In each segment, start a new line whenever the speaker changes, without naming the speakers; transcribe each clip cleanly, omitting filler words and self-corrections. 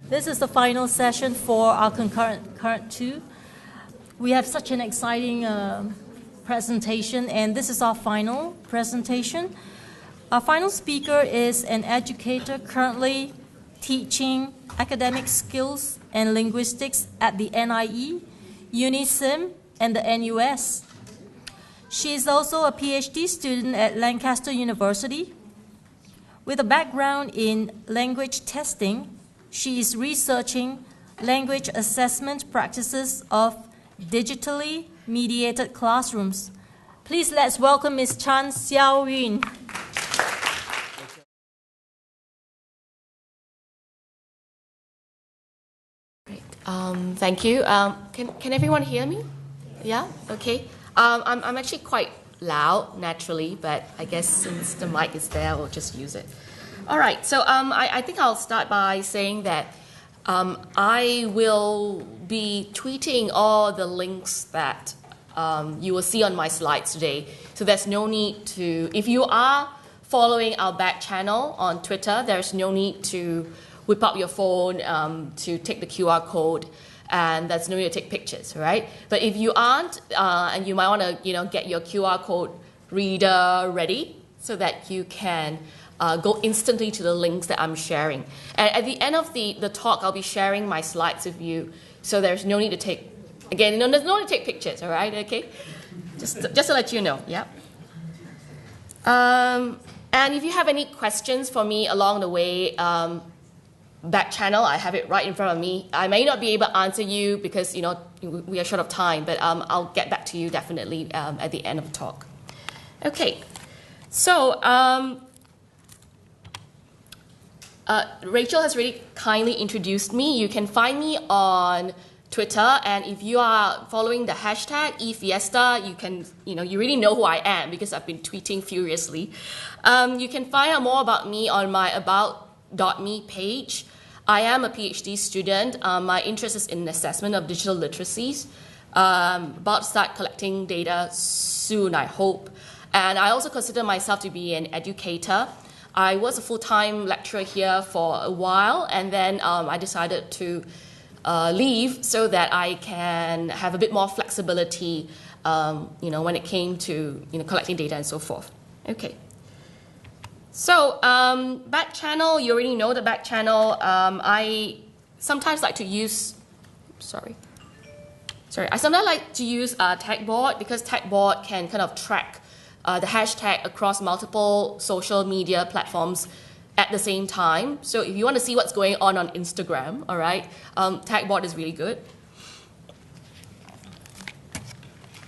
This is the final session for our current two. We have such an exciting presentation, and this is our final presentation. Our final speaker is an educator currently teaching academic skills and linguistics at the NIE, UniSim, and the NUS. She is also a PhD student at Lancaster University. With a background in language testing, she is researching language assessment practices of digitally mediated classrooms. Please let's welcome Ms. Chan Xiao Yun.
Great. Thank you. Can everyone hear me? Yeah? Okay. I'm actually quite loud naturally, but I guess since the mic is there, we'll just use it. All right. So I think I'll start by saying that I will be tweeting all the links that you will see on my slides today. So there's no need to, if you are following our back channel on Twitter, there's no need to whip up your phone to take the QR code, and there's no need to take pictures, right? But if you aren't, and you might want to, get your QR code reader ready so that you can go instantly to the links that I'm sharing. And at the end of the talk, I'll be sharing my slides with you, so there's no need to take, again, there's no need to take pictures, all right, okay? Just to let you know, yeah? And if you have any questions for me along the way, back channel, I have it right in front of me. I may not be able to answer you because, we are short of time, but I'll get back to you definitely at the end of the talk. Okay, so Rachel has really kindly introduced me. You can find me on Twitter, and if you are following the hashtag eFiesta, you can, you really know who I am because I've been tweeting furiously. You can find out more about me on my about.me page. I am a PhD student. My interest is in assessment of digital literacies. About to start collecting data soon, I hope. And I also consider myself to be an educator. I was a full-time lecturer here for a while, and then I decided to leave so that I can have a bit more flexibility, when it came to collecting data and so forth. Okay. So back channel, you already know the back channel. I sometimes like to use, I sometimes like to use Tagboard because Tagboard can kind of track the hashtag across multiple social media platforms at the same time. So if you want to see what's going on Instagram, all right, Tagboard is really good.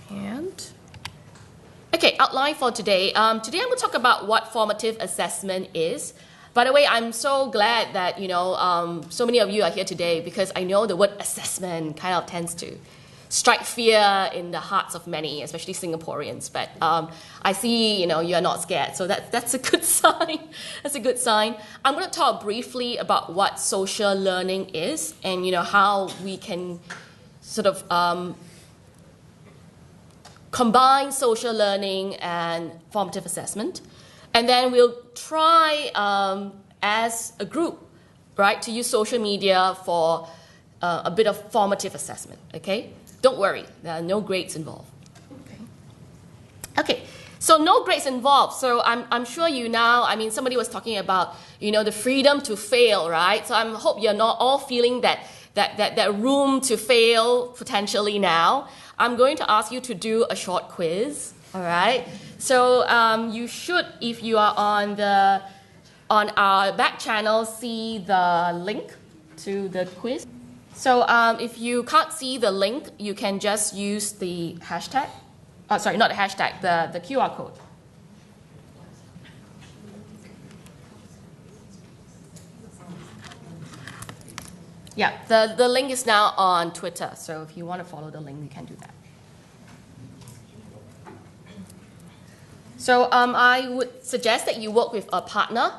And okay, outline for today. Today I'm going to talk about what formative assessment is. By the way, I'm so glad that so many of you are here today because I know the word assessment kind of tends to strike fear in the hearts of many, especially Singaporeans. But I see, you are not scared, so that's a good sign. That's a good sign. I'm going to talk briefly about what social learning is and how we can sort of combine social learning and formative assessment. And then we'll try as a group, right, to use social media for a bit of formative assessment, okay? Don't worry, there are no grades involved. Okay, so no grades involved. So I'm sure somebody was talking about, the freedom to fail, right? So I hope you're not all feeling that room to fail potentially now. I'm going to ask you to do a short quiz, all right? So you should, if you are on our back channel, see the link to the quiz. So if you can't see the link, you can just use the hashtag. Sorry, not the hashtag, the QR code. Yeah, the link is now on Twitter, so if you want to follow the link, you can do that. So I would suggest that you work with a partner,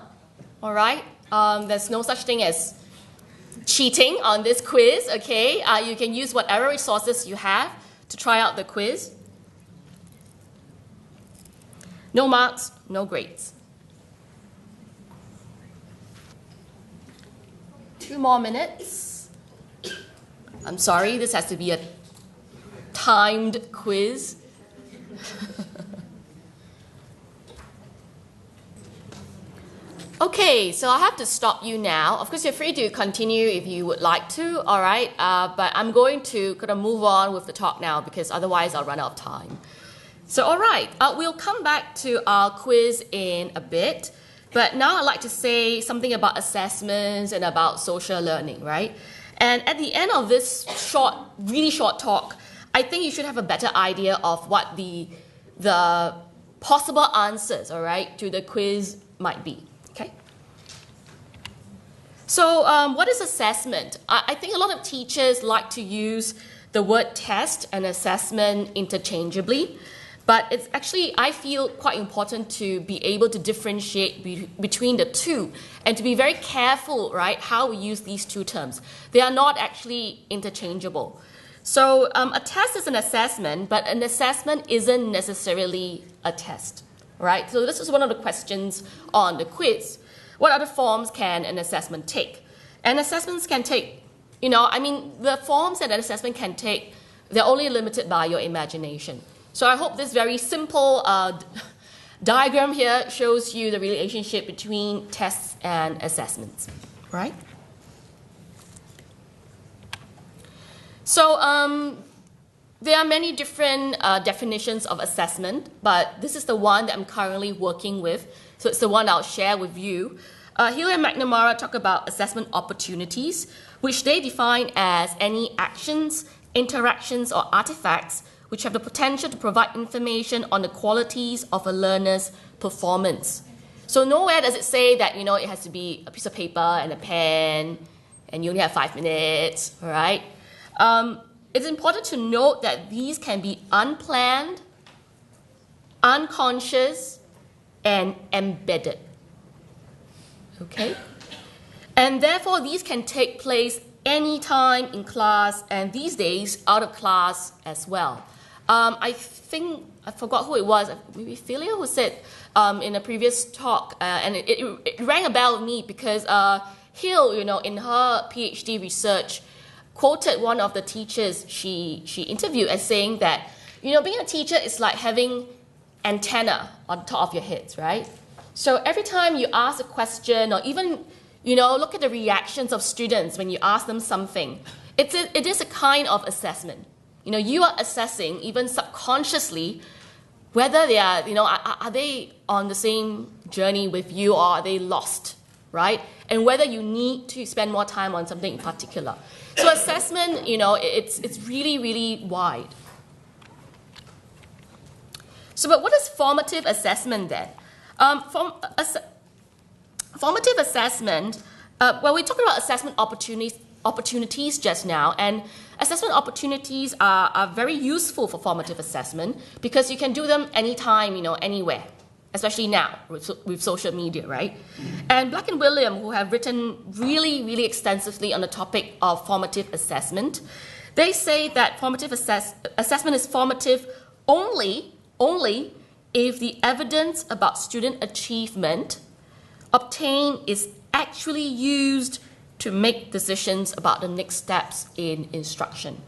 all right? There's no such thing as cheating on this quiz, okay? You can use whatever resources you have to try out the quiz. No marks, no grades. 2 more minutes. I'm sorry, this has to be a timed quiz. Okay, so I have to stop you now. Of course, you're free to continue if you would like to, all right? But I'm going to kind of move on with the talk now because otherwise I'll run out of time. So, all right, we'll come back to our quiz in a bit. But now I'd like to say something about assessments and about social learning, right? And at the end of this short, really short talk, I think you should have a better idea of what the possible answers, all right, to the quiz might be. Okay. So what is assessment? I think a lot of teachers like to use the word test and assessment interchangeably, but it's actually, I feel, quite important to be able to differentiate between the two and to be very careful, right, how we use these two terms. They are not actually interchangeable. So a test is an assessment, but an assessment isn't necessarily a test. Right? So this is one of the questions on the quiz. What other forms can an assessment take? And assessments can take, the forms that an assessment can take, they're only limited by your imagination. So I hope this very simple diagram here shows you the relationship between tests and assessments, right? So there are many different definitions of assessment, but this is the one that I'm currently working with. So it's the one I'll share with you. Hill and McNamara talk about assessment opportunities, which they define as any actions, interactions, or artifacts which have the potential to provide information on the qualities of a learner's performance. So nowhere does it say that, it has to be a piece of paper and a pen, and you only have 5 minutes, all right? It's important to note that these can be unplanned, unconscious, and embedded. Okay? And therefore, these can take place anytime in class and these days out of class as well. I think, I forgot who it was, maybe Philia who said in a previous talk, and it rang a bell with me because Hill, in her PhD research, quoted one of the teachers she interviewed as saying that, being a teacher is like having antenna on top of your head, right? So every time you ask a question or even, look at the reactions of students when you ask them something, it is a kind of assessment. You are assessing, even subconsciously, whether they are, are they on the same journey with you or are they lost, right? And whether you need to spend more time on something in particular. So assessment, it's really, really wide. So, but what is formative assessment then? Formative assessment, we talked about assessment opportunities just now, and assessment opportunities are very useful for formative assessment because you can do them anytime, anywhere, especially now with social media, right? And Black and William, who have written really, really extensively on the topic of formative assessment, they say that formative assessment is formative only if the evidence about student achievement obtained is actually used to make decisions about the next steps in instruction.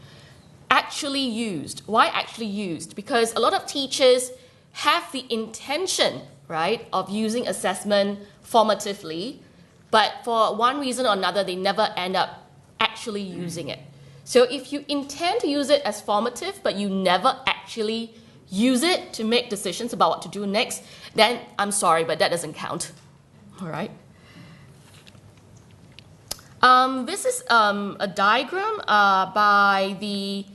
Actually used. Why actually used? Because a lot of teachers have the intention, right, of using assessment formatively, but for one reason or another, they never end up actually using it. So if you intend to use it as formative, but you never actually use it to make decisions about what to do next, then I'm sorry, but that doesn't count. All right. This is a diagram by the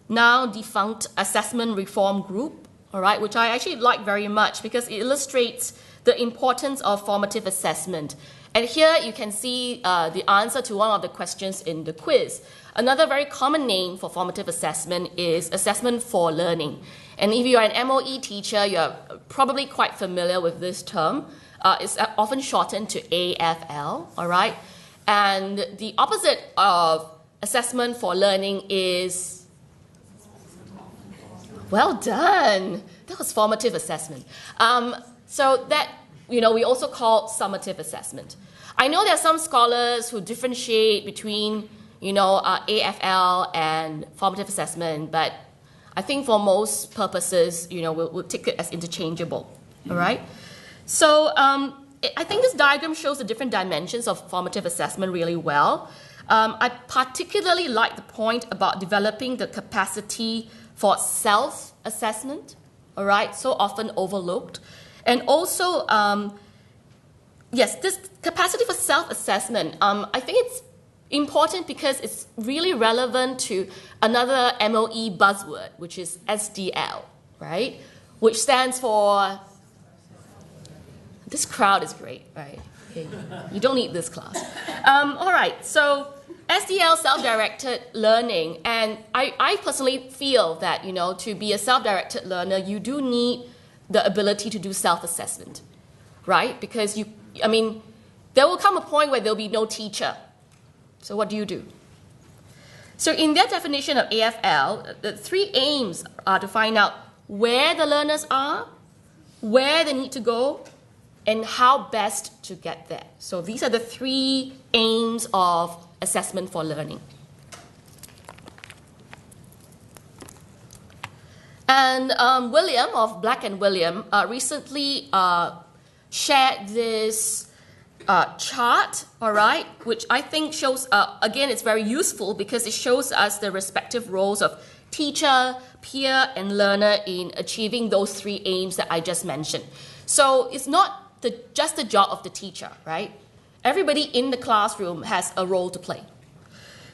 now defunct Assessment Reform Group, all right, which I actually like very much because it illustrates the importance of formative assessment. And here you can see the answer to one of the questions in the quiz. Another very common name for formative assessment is assessment for learning. And if you are an MOE teacher, you're probably quite familiar with this term. It's often shortened to AFL, all right? And the opposite of assessment for learning is, well done. That was formative assessment. So that we also call summative assessment. I know there are some scholars who differentiate between, AFL and formative assessment, but I think for most purposes, we'll take it as interchangeable, all right? So I think this diagram shows the different dimensions of formative assessment really well. I particularly like the point about developing the capacity for self-assessment, all right, so often overlooked. And also, yes, this capacity for self-assessment, I think it's important because it's really relevant to another MOE buzzword, which is SDL, right? Which stands for, this crowd is great, right? Okay. You don't need this class. All right, so SDL, self-directed learning, and I personally feel that, to be a self-directed learner, you do need the ability to do self-assessment, right? Because there will come a point where there'll be no teacher. So what do you do? So in their definition of AFL, the 3 aims are to find out where the learners are, where they need to go, and how best to get there. So these are the 3 aims of assessment for learning. And William of Black and William recently shared this chart, all right, which I think shows, again, it's very useful because it shows us the respective roles of teacher, peer, and learner in achieving those 3 aims that I just mentioned. So it's not just the job of the teacher, right? Everybody in the classroom has a role to play.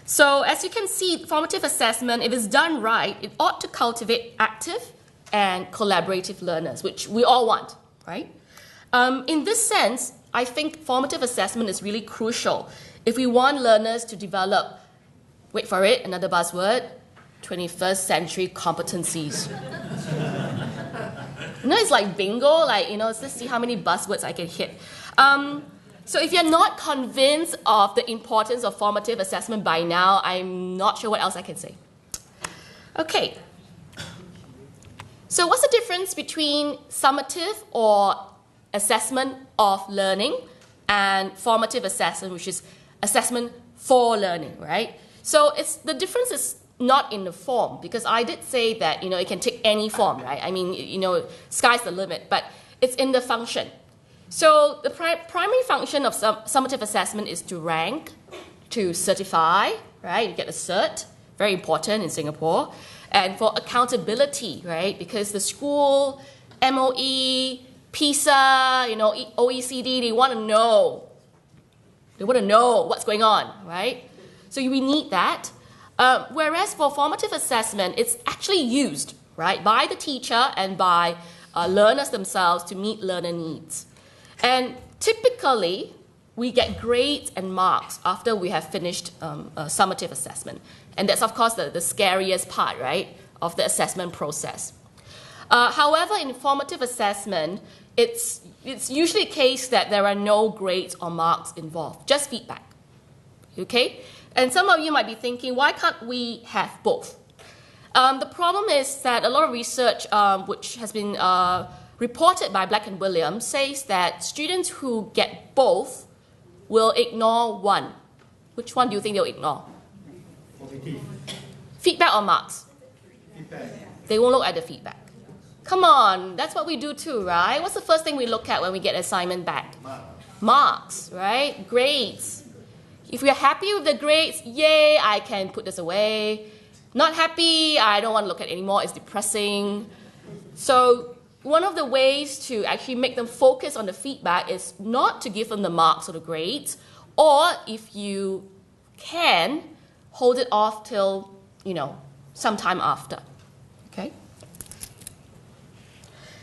So as you can see, formative assessment, if it's done right, it ought to cultivate active and collaborative learners, which we all want, right? In this sense, I think formative assessment is really crucial if we want learners to develop, wait for it, another buzzword, 21st century competencies. It's like bingo, let's see how many buzzwords I can hit. So if you're not convinced of the importance of formative assessment by now, I'm not sure what else I can say. Okay. So what's the difference between summative or assessment of learning and formative assessment, which is assessment for learning, right? So the difference is not in the form, because I did say that, it can take any form, right? Sky's the limit, but it's in the function. So the primary function of summative assessment is to rank, to certify, right? You get a cert, very important in Singapore, and for accountability, right? Because the school, MOE, PISA, OECD, they want to know. They want to know what's going on, right? So we need that. Whereas for formative assessment, it's actually used, right, by the teacher and by learners themselves to meet learner needs. And typically, we get grades and marks after we have finished a summative assessment. And that's, of course, the scariest part, right, of the assessment process. However, in formative assessment, it's usually the case that there are no grades or marks involved, just feedback, okay? And some of you might be thinking, why can't we have both? The problem is that a lot of research, which has been reported by Black and Williams, says that students who get both will ignore one. Which one do you think they'll ignore? Feedback or marks? Feedback. They won't look at the feedback. Come on, that's what we do too, right? What's the first thing we look at when we get assignment back? Marks, right? Grades. If we're happy with the grades, yay, I can put this away. Not happy, I don't want to look at it anymore, it's depressing. So one of the ways to actually make them focus on the feedback is not to give them the marks or the grades, or if you can, hold it off till, some time after, okay?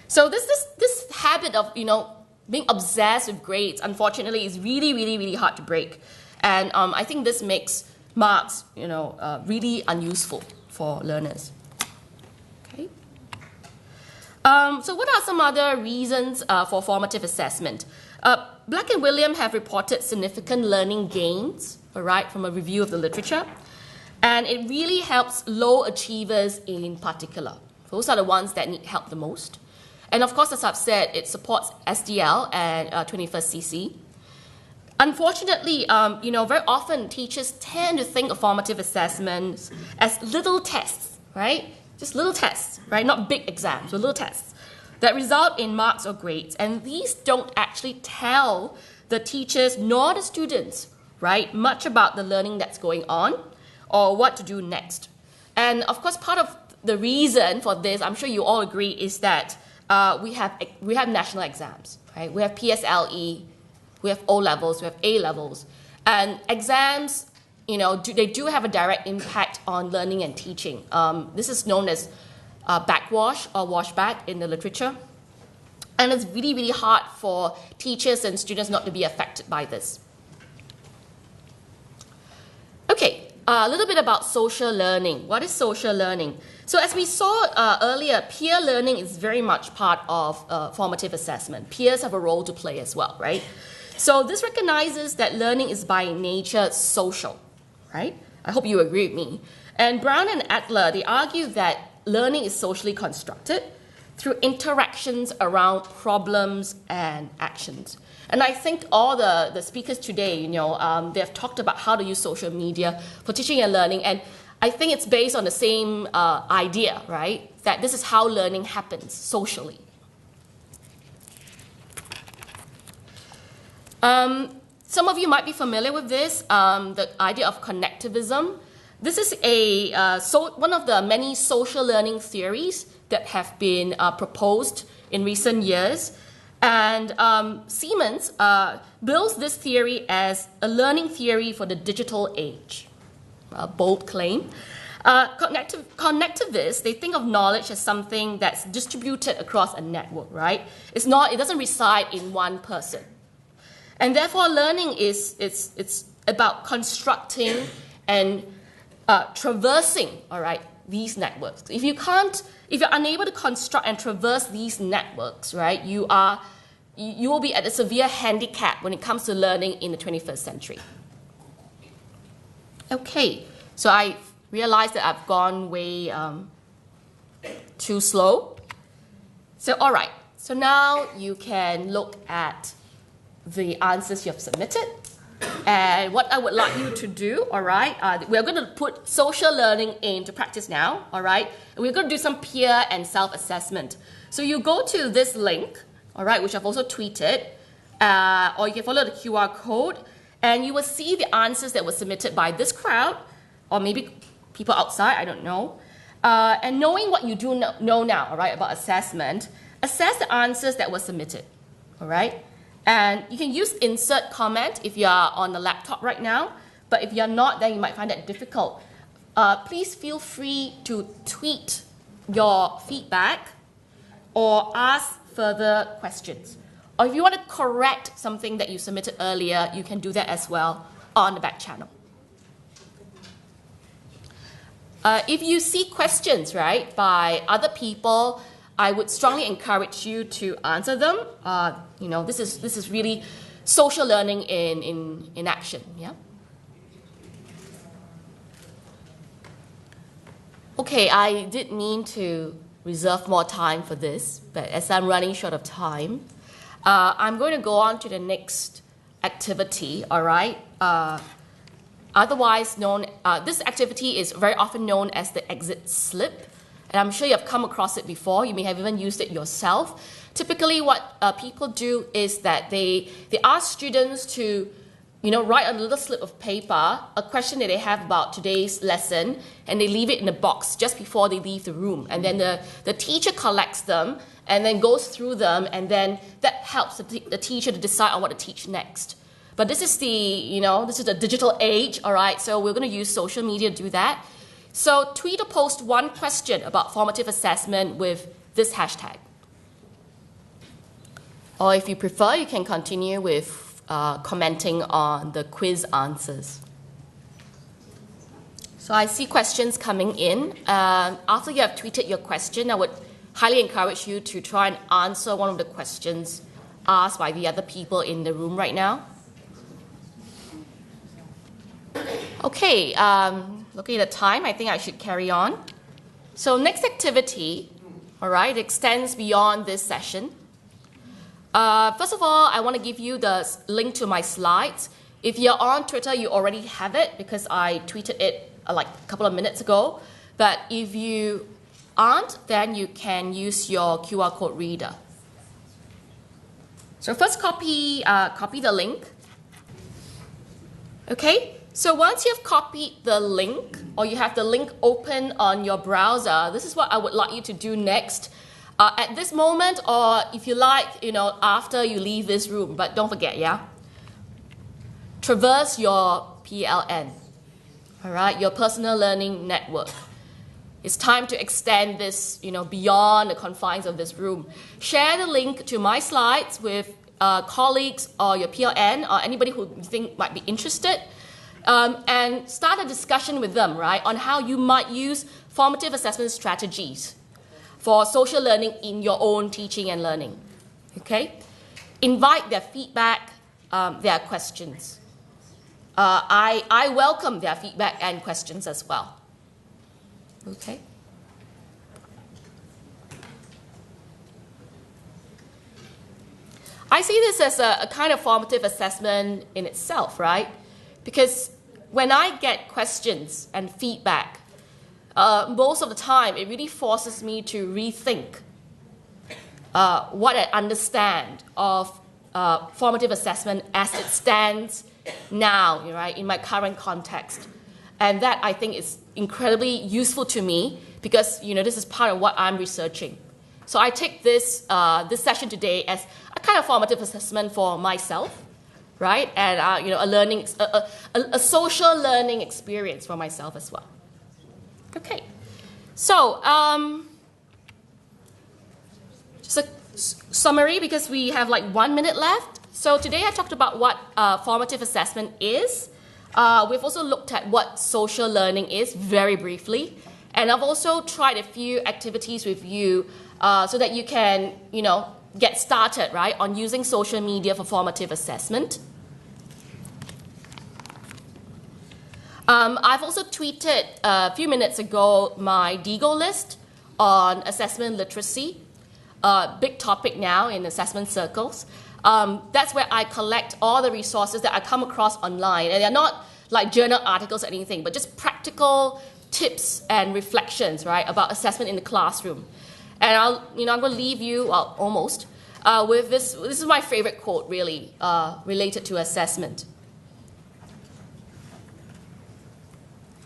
So this habit of, being obsessed with grades, unfortunately, is really, really, really hard to break. And I think this makes marks, really unuseful for learners. Okay. So what are some other reasons for formative assessment? Black and William have reported significant learning gains, all right, from a review of the literature. And it really helps low achievers in particular. Those are the ones that need help the most. And of course, as I've said, it supports SDL and 21st CC. Unfortunately, very often teachers tend to think of formative assessments as little tests, right? Just little tests, right? Not big exams, but little tests that result in marks or grades. And these don't actually tell the teachers nor the students, right, much about the learning that's going on or what to do next. And of course, part of the reason for this, I'm sure you all agree, is that we have national exams, right? We have PSLE, we have O levels, we have A levels, and exams, they do have a direct impact on learning and teaching. This is known as backwash or washback in the literature, and it's really, really hard for teachers and students not to be affected by this. Okay, a little bit about social learning. What is social learning? So as we saw earlier, peer learning is very much part of formative assessment. Peers have a role to play as well, right? So this recognizes that learning is by nature social, right? I hope you agree with me. And Brown and Adler, they argue that learning is socially constructed through interactions around problems and actions. And I think all the speakers today, they have talked about how to use social media for teaching and learning. And I think it's based on the same idea, right? That this is how learning happens socially. Some of you might be familiar with this, the idea of connectivism. This is one of the many social learning theories that have been proposed in recent years. And Siemens bills this theory as a learning theory for the digital age. A bold claim. Connectivists, they think of knowledge as something that's distributed across a network, right? It doesn't reside in one person. And therefore, learning it's about constructing and traversing, all right, these networks. If you're unable to construct and traverse these networks, right, you will be at a severe handicap when it comes to learning in the 21st century. Okay, so I realized that I've gone way too slow. So, all right, so now you can look at the answers you have submitted. And what I would like you to do, all right, we're going to put social learning into practice now, all right? And we're going to do some peer and self-assessment. So you go to this link, all right, which I've also tweeted, or you can follow the QR code, and you will see the answers that were submitted by this crowd, or maybe people outside, I don't know. And knowing what you do know now, all right, about assessment, assess the answers that were submitted, all right? And you can use insert comment if you are on the laptop right now, but if you're not, then you might find that difficult. Please feel free to tweet your feedback or ask further questions. Or if you want to correct something that you submitted earlier, you can do that as well on the back channel. If you see questions, right, by other people, I would strongly encourage you to answer them. This is really social learning in action. Yeah. Okay, I did mean to reserve more time for this, but as I'm running short of time, I'm going to go on to the next activity. All right. Otherwise known, this activity is very often known as the exit slip. And I'm sure you have come across it before. You may have even used it yourself. Typically, what people do is that they ask students to, write on a little slip of paper a question that they have about today's lesson, and they leave it in a box just before they leave the room. And then the teacher collects them and then goes through them, and then that helps the teacher to decide on what to teach next. But this is the digital age, all right? So we're going to use social media to do that. So tweet or post one question about formative assessment with this hashtag. Or if you prefer, you can continue with commenting on the quiz answers. So I see questions coming in. After you have tweeted your question, I would highly encourage you to try and answer one of the questions asked by the other people in the room right now. Okay, looking at the time, I think I should carry on. So next activity, All right, it extends beyond this session. First of all, I want to give you the link to my slides. If you're on Twitter, you already have it because I tweeted it like a couple of minutes ago. But if you aren't, then you can use your QR code reader. So first copy the link. Okay, so once you've copied the link, or you have the link open on your browser, this is what I would like you to do next. At this moment, or if you like, after you leave this room, but don't forget, yeah? Traverse your PLN, all right, your personal learning network. It's time to extend this, beyond the confines of this room. Share the link to my slides with colleagues or your PLN or anybody who you think might be interested, and start a discussion with them, right, on how you might use formative assessment strategies for social learning in your own teaching and learning. Okay? Invite their feedback, their questions. I welcome their feedback and questions as well. Okay? I see this as a kind of formative assessment in itself, right? Because when I get questions and feedback, most of the time it really forces me to rethink what I understand of formative assessment as it stands now, right, in my current context. And that, I think, is incredibly useful to me because, this is part of what I'm researching. So I take this session today as a kind of formative assessment for myself, right? And, a social learning experience for myself as well. Okay. So, just a summary because we have like 1 minute left. So today I talked about what formative assessment is. We've also looked at what social learning is very briefly. And I've also tried a few activities with you so that you can, get started, right, on using social media for formative assessment. I've also tweeted a few minutes ago my DIGO list on assessment literacy, big topic now in assessment circles. That's where I collect all the resources that I come across online. And they're not like journal articles or anything, but just practical tips and reflections, right, about assessment in the classroom. And I'm going to leave you, well, almost, with this. This is my favorite quote, really, related to assessment.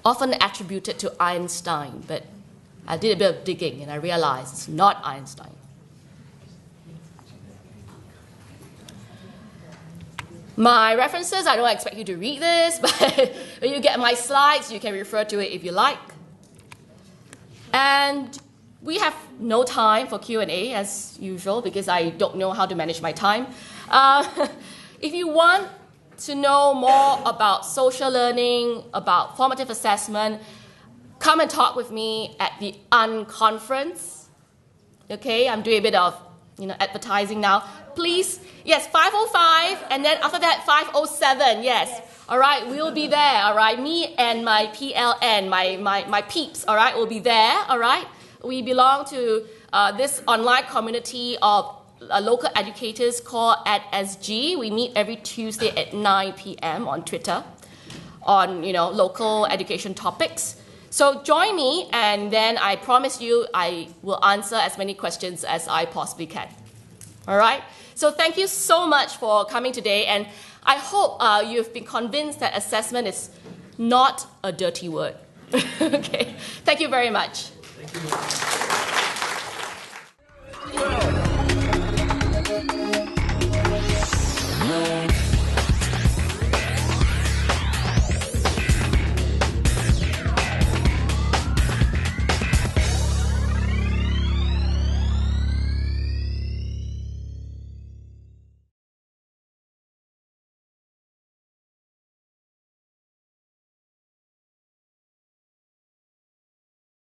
Often attributed to Einstein, but I did a bit of digging and I realized it's not Einstein. My references, I don't expect you to read this, but when you get my slides, you can refer to it if you like. And we have no time for Q&A as usual because I don't know how to manage my time. If you want to know more about social learning, about formative assessment, come and talk with me at the Unconference. Okay, I'm doing a bit of advertising now. Please, yes, 5:05, and then after that 5:07. Yes, all right, we'll be there. All right, me and my PLN, my peeps. All right, will be there. All right, we belong to this online community of local educators called @SG. We meet every Tuesday at 9 p.m. on Twitter on local education topics. So join me, and then I promise you I will answer as many questions as I possibly can. All right? So thank you so much for coming today, and I hope you've been convinced that assessment is not a dirty word. Okay. Thank you very much.
Thank you.